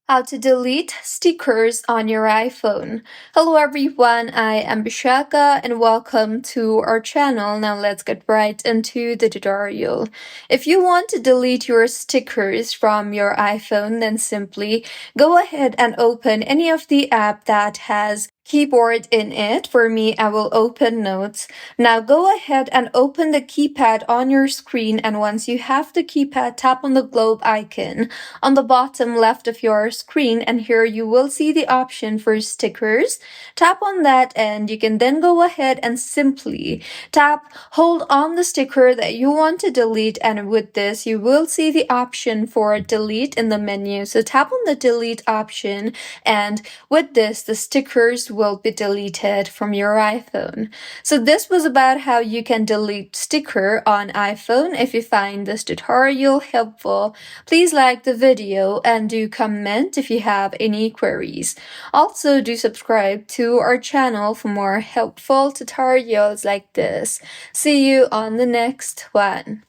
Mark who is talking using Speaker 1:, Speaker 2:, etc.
Speaker 1: How to delete stickers on your iPhone. Hello everyone, I am Bishaka and welcome to our channel. Now let's get right into the tutorial. If you want to delete your stickers from your iPhone, then simply go ahead and open any of the app that has keyboard in it. For me, I will open Notes. Now go ahead and open the keypad on your screen, and once you have the keypad, tap on the globe icon on the bottom left of your screen, and here you will see the option for stickers. Tap on that and you can then go ahead and simply hold on the sticker that you want to delete, and with this you will see the option for delete in the menu. So tap on the delete option, and with this the stickers will be deleted from your iPhone. So this was about how you can delete sticker on iPhone. If you find this tutorial helpful, please like the video and do comment if you have any queries. Also, do subscribe to our channel for more helpful tutorials like this. See you on the next one.